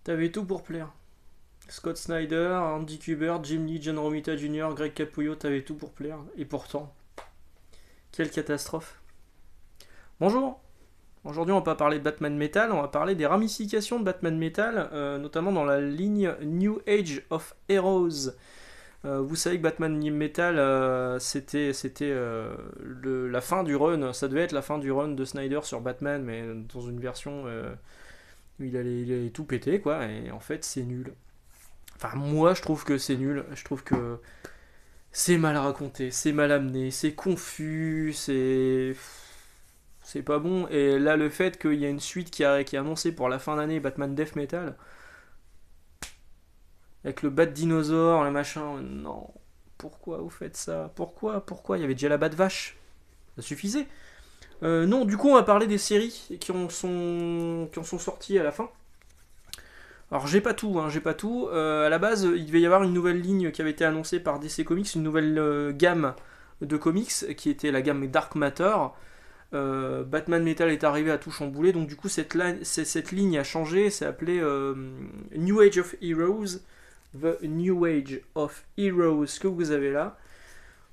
T'avais tout pour plaire. Scott Snyder, Andy Kubert, Jim Lee, John Romita Jr., Greg Capullo, t'avais tout pour plaire. Et pourtant, quelle catastrophe. Bonjour. Aujourd'hui, on va pas parler de Batman Metal, on va parler des ramifications de Batman Metal, notamment dans la ligne New Age of Heroes. Vous savez que Batman Metal, c'était la fin du run, ça devait être la fin du run de Snyder sur Batman, mais dans une version où il allait tout péter, quoi, et en fait, c'est nul. Enfin, moi, je trouve que c'est nul, je trouve que c'est mal raconté, c'est mal amené, c'est confus, c'est pas bon. Et là, le fait qu'il y a une suite qui est annoncée pour la fin d'année, Batman Death Metal, avec le Bat Dinosaure, le machin, non. Pourquoi vous faites ça? Pourquoi? Il y avait déjà la Bat Vache. Ça suffisait. Non, du coup, on va parler des séries qui en sont sorties à la fin. Alors, j'ai pas tout, hein, j'ai pas tout. À la base, il devait y avoir une nouvelle ligne qui avait été annoncée par DC Comics, une nouvelle gamme de comics, qui était la gamme Dark Matter. Batman Metal est arrivé à tout chambouler, donc du coup cette ligne a changé, c'est appelé New Age of Heroes, The New Age of Heroes que vous avez là.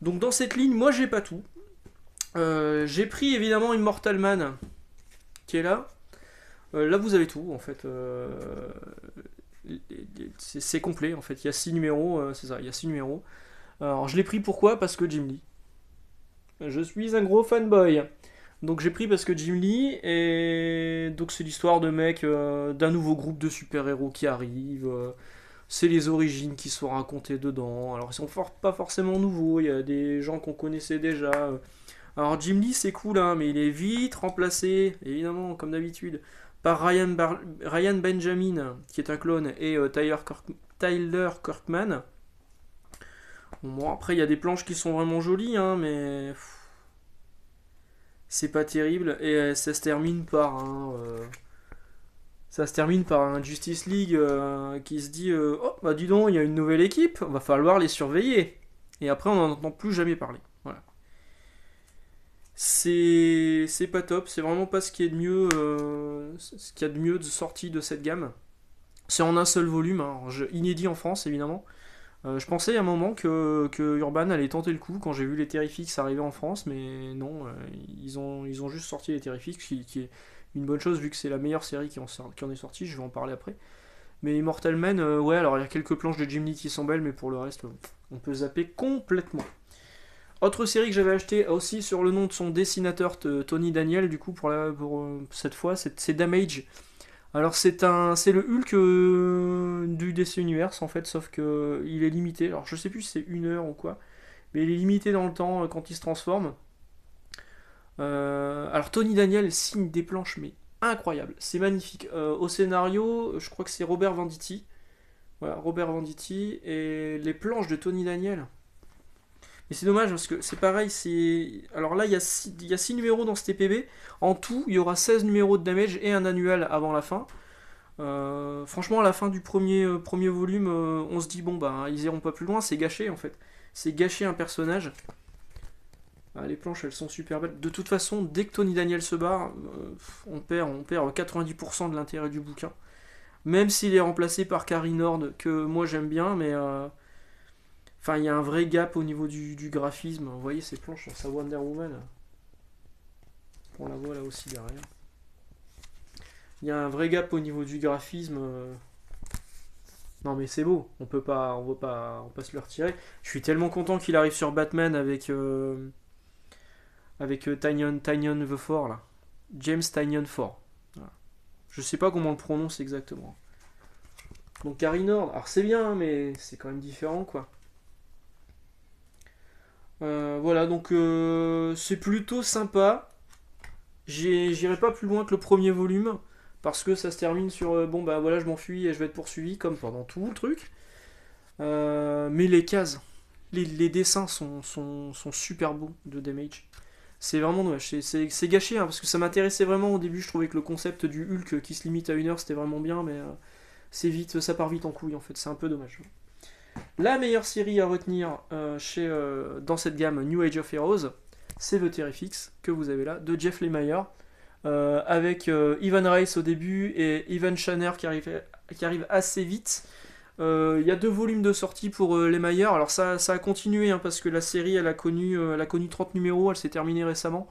Donc dans cette ligne, moi j'ai pas tout. J'ai pris évidemment Immortal Man qui est là. Là vous avez tout en fait. C'est complet en fait, il y a 6 numéros, c'est ça, il y a 6 numéros. Alors je l'ai pris pourquoi? Parce que Jim Lee. Je suis un gros fanboy. Donc j'ai pris parce que Jim Lee, et donc c'est l'histoire de mec, d'un nouveau groupe de super-héros qui arrive. C'est les origines qui sont racontées dedans. Alors ils sont pas forcément nouveaux, il y a des gens qu'on connaissait déjà. Alors Jim Lee c'est cool, hein, mais il est vite remplacé, évidemment, comme d'habitude, par Ryan Benjamin, qui est un clone, et Tyler Kirkman. Bon, après il y a des planches qui sont vraiment jolies, hein, mais c'est pas terrible, et ça se termine par un Justice League qui se dit oh bah dis donc, il y a une nouvelle équipe, va falloir les surveiller, et après on n'en entend plus jamais parler. Voilà. C'est pas top, c'est vraiment pas ce qui est de mieux, ce qu'il y a de mieux de sortie de cette gamme. C'est en un seul volume, hein, inédit en France évidemment. Je pensais à un moment que Urban allait tenter le coup quand j'ai vu les Terrifics arriver en France, mais non, ils ont juste sorti les Terrifics, qui est une bonne chose vu que c'est la meilleure série qui en est sortie, je vais en parler après. Mais Immortal Man, ouais, alors il y a quelques planches de Jim Lee qui sont belles, mais pour le reste, on peut zapper complètement. Autre série que j'avais acheté aussi sur le nom de son dessinateur Tony Daniel, du coup, pour cette fois, c'est Damage. Alors c'est le Hulk du DC Universe en fait, sauf que il est limité. Alors je sais plus si c'est 1 heure ou quoi, mais il est limité dans le temps quand il se transforme. Alors Tony Daniel signe des planches mais incroyables, c'est magnifique. Au scénario, je crois que c'est Robert Venditti. Voilà, Robert Venditti, et les planches de Tony Daniel. Mais c'est dommage parce que c'est pareil, alors là il y a 6 numéros dans ce TPB. En tout, il y aura 16 numéros de Damage et un annuel avant la fin. Franchement, à la fin du premier volume, on se dit bon bah ils iront pas plus loin, c'est gâché en fait. C'est gâcher un personnage. Ah, les planches elles sont super belles. De toute façon, dès que Tony Daniel se barre, on perd 90% de l'intérêt du bouquin. Même s'il est remplacé par Carrie Nord, que moi j'aime bien, mais enfin il y a un vrai gap au niveau du graphisme. Vous voyez ces planches, ça Wonder Woman. On la voit là aussi derrière. Il y a un vrai gap au niveau du graphisme. Non mais c'est beau, on peut pas se le retirer. Je suis tellement content qu'il arrive sur Batman avec Tynion the Four là. James Tynion Four. Voilà. Je sais pas comment on le prononce exactement. Donc Carrie Nord, alors c'est bien, hein, mais c'est quand même différent quoi. Voilà, donc c'est plutôt sympa. J'irai pas plus loin que le premier volume, parce que ça se termine sur bon bah voilà, je m'enfuis et je vais être poursuivi comme pendant tout le truc. Mais les cases, les dessins sont super beaux de Damage. C'est vraiment dommage, c'est gâché, hein, parce que ça m'intéressait vraiment au début. Je trouvais que le concept du Hulk qui se limite à 1 heure c'était vraiment bien, mais c'est vite, ça part vite en couille en fait, c'est un peu dommage. La meilleure série à retenir dans cette gamme New Age of Heroes, c'est The Terrifics que vous avez là, de Jeff Lemire, avec Ivan Reis au début et Ivan Shanner qui arrive assez vite. Il y a 2 volumes de sortie pour les Mayer. Alors ça a continué hein, parce que la série elle a connu 30 numéros, elle s'est terminée récemment.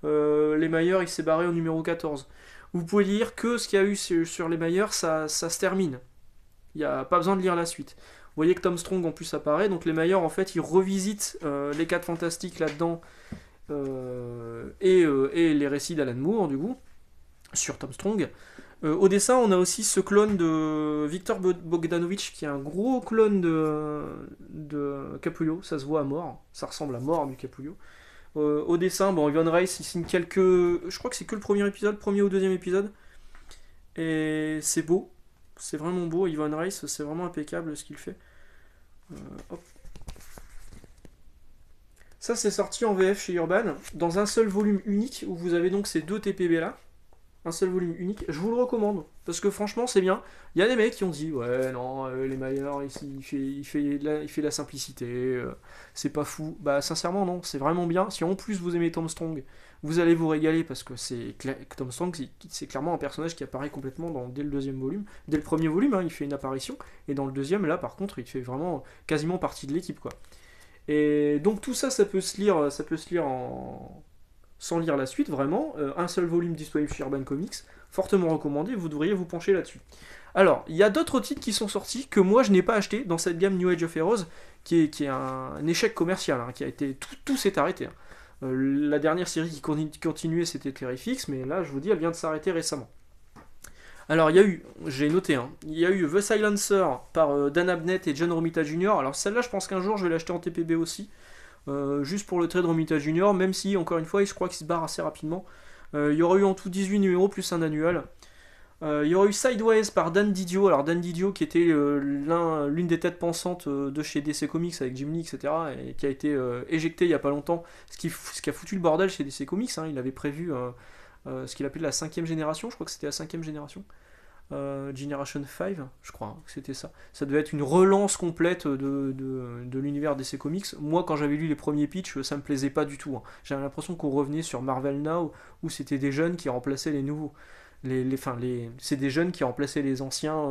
Les Mayer il s'est barré au numéro 14. Vous pouvez lire que ce qu'il y a eu sur les Mayer, ça se termine. Il n'y a pas besoin de lire la suite. Vous voyez que Tom Strong en plus apparaît, donc les Mayer en fait ils revisitent les 4 fantastiques là-dedans et les récits d'Alan Moore du coup sur Tom Strong. Au dessin, on a aussi ce clone de Victor Bogdanovich qui est un gros clone de Capullo, ça se voit à mort, ça ressemble à mort du Capullo. Au dessin, bon, Ivan Reis il signe quelques. Je crois que c'est que le premier épisode, premier ou deuxième épisode. Et c'est beau, c'est vraiment beau. Ivan Reis, c'est vraiment impeccable ce qu'il fait. Hop. Ça, c'est sorti en VF chez Urban, dans un seul volume unique où vous avez donc ces 2 TPB là. Un seul volume unique, je vous le recommande parce que franchement c'est bien. Il y a des mecs qui ont dit ouais non les Mayer il fait la simplicité, c'est pas fou. Bah sincèrement non, c'est vraiment bien. Si en plus vous aimez Tom Strong, vous allez vous régaler parce que Tom Strong c'est clairement un personnage qui apparaît complètement dès le deuxième volume, dès le premier volume hein, il fait une apparition et dans le deuxième là par contre il fait vraiment quasiment partie de l'équipe quoi. Et donc tout ça peut se lire sans lire la suite, vraiment, un seul volume disponible chez Urban Comics, fortement recommandé, vous devriez vous pencher là-dessus. Alors, il y a d'autres titres qui sont sortis que moi je n'ai pas acheté dans cette gamme New Age of Heroes, qui est un échec commercial, hein, qui a été tout s'est arrêté. Hein. La dernière série qui continuait c'était Terrifix, mais là je vous dis elle vient de s'arrêter récemment. Alors il y a eu, j'ai noté, hein, il y a eu The Silencer par Dan Abnett et John Romita Jr. Alors celle-là je pense qu'un jour je vais l'acheter en TPB aussi. Juste pour le trait de Romita Junior, même si, encore une fois, je crois qu'il se barre assez rapidement. Il y aura eu en tout 18 numéros plus un annuel. Il y aura eu Sideways par Dan Didio. Alors Dan Didio qui était l'une des têtes pensantes de chez DC Comics avec Jim Lee, etc. et qui a été éjecté il n'y a pas longtemps, ce qui a foutu le bordel chez DC Comics. Hein. Il avait prévu ce qu'il appelait la 5ème génération, je crois que c'était la 5ème génération. Generation 5, je crois que c'était ça. Ça devait être une relance complète de l'univers DC Comics. Moi, quand j'avais lu les premiers pitchs, ça me plaisait pas du tout. Hein. J'avais l'impression qu'on revenait sur Marvel Now, où c'était des jeunes qui remplaçaient les nouveaux. C'est des jeunes qui remplaçaient les anciens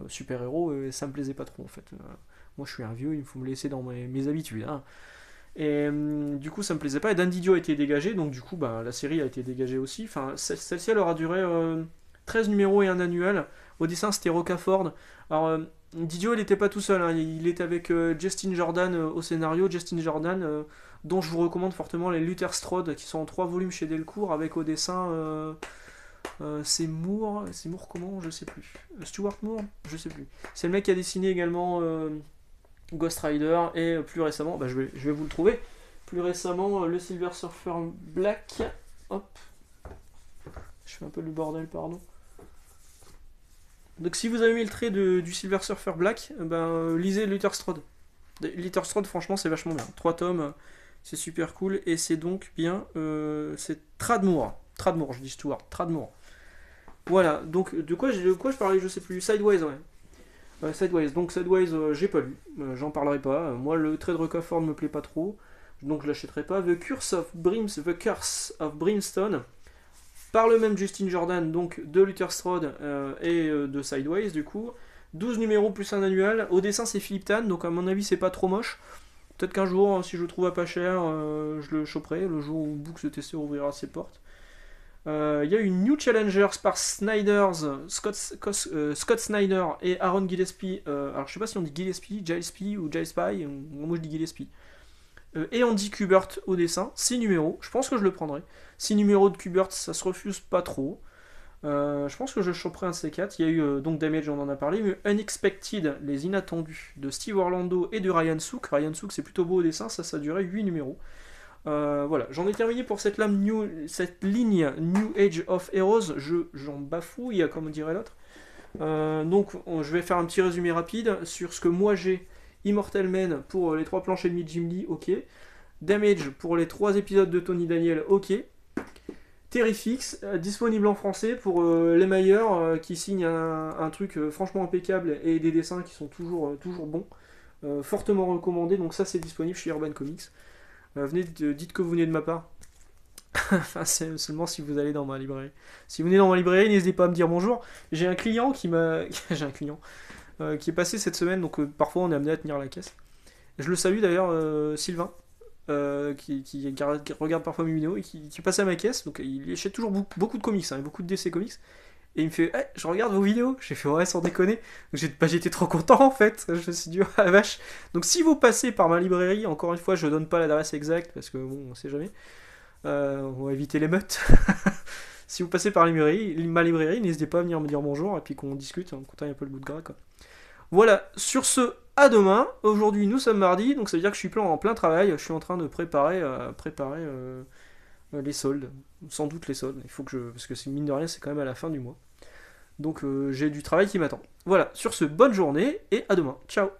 super-héros, et ça me plaisait pas trop en fait. Moi, je suis un vieux, il faut me laisser dans mes habitudes. Hein. Et du coup, ça me plaisait pas. Et Dan Didio a été dégagé, donc du coup, bah, la série a été dégagée aussi. Enfin, celle-ci, elle aura duré 13 numéros et un annuel. Au dessin, c'était Rocaford. Alors, Didio, il n'était pas tout seul. Hein. Il était avec Justin Jordan au scénario. Justin Jordan, dont je vous recommande fortement les Luther Strode, qui sont en 3 volumes chez Delcourt, avec au dessin. C'est Moore comment? Je sais plus. Stuart Moore? Je sais plus. C'est le mec qui a dessiné également Ghost Rider et plus récemment, bah, je vais vous le trouver. Plus récemment, le Silver Surfer Black. Hop. Je fais un peu le bordel, pardon. Donc si vous avez mis le trait du Silver Surfer Black, lisez Luther Strode. Luther Strode, franchement, c'est vachement bien. 3 tomes, c'est super cool. Et c'est donc bien... c'est Tradmoor. Tradmoor, je dis Stuart. Tradmoor. Voilà, donc de quoi je parlais, je sais plus. Sideways, ouais. Sideways. Donc Sideways, j'ai pas lu. J'en parlerai pas. Moi, le trait de Rocaford me plaît pas trop. Donc je l'achèterai pas. The Curse of Brimstone. Par le même Justin Jordan, donc de Luther Strode et de Sideways du coup. 12 numéros plus un annuel. Au dessin c'est Philippe Tan, donc à mon avis c'est pas trop moche. Peut-être qu'un jour, si je le trouve à pas cher, je le choperai, le jour où Books TC ouvrira ses portes. Il y a eu New Challengers par Scott Snyder et Aaron Gillespie. Alors je sais pas si on dit Gillespie ou Gillespie, moi je dis Gillespie. Et Andy Kubert au dessin, 6 numéros, je pense que je le prendrai. 6 numéros de Kubert, ça se refuse pas trop. Je pense que je choperai un de ces 4. Il y a eu donc Damage, on en a parlé, mais Unexpected, les inattendus, de Steve Orlando et de Ryan Sook. Ryan Sook, c'est plutôt beau au dessin, ça a duré 8 numéros. Voilà, j'en ai terminé pour cette ligne New Age of Heroes. J'en bafouille, comme dirait l'autre. Donc, je vais faire un petit résumé rapide sur ce que moi j'ai. Immortal Man pour les 3 planches et demi de Jim Lee, ok. Damage pour les 3 épisodes de Tony Daniel, ok. Terrifix, disponible en français pour les Mayer qui signent un truc franchement impeccable et des dessins qui sont toujours bons. Fortement recommandé, donc ça c'est disponible chez Urban Comics. Dites que vous venez de ma part. Enfin, c'est seulement si vous allez dans ma librairie. Si vous venez dans ma librairie, n'hésitez pas à me dire bonjour. J'ai un client qui m'a. J'ai un client qui est passé cette semaine, donc parfois on est amené à tenir la caisse. Je le salue d'ailleurs, Sylvain, qui regarde parfois mes vidéos et qui passe à ma caisse. Donc il achète toujours beaucoup de comics, hein, beaucoup de DC Comics. Et il me fait, hey, je regarde vos vidéos. J'ai fait, ouais, sans déconner. Donc j'étais trop content en fait. Je me suis dit, oh la vache. Donc si vous passez par ma librairie, encore une fois, je donne pas l'adresse exacte parce que bon, on sait jamais. On va éviter les meutes. Si vous passez par ma librairie, n'hésitez pas à venir me dire bonjour et puis qu'on discute, on contagne un peu le bout de gras quoi. Voilà, sur ce, à demain. Aujourd'hui, nous sommes mardi, donc ça veut dire que je suis en plein travail. Je suis en train de préparer les soldes. Sans doute les soldes. Il faut que je. Parce que mine de rien, c'est quand même à la fin du mois. Donc j'ai du travail qui m'attend. Voilà, sur ce, bonne journée et à demain. Ciao.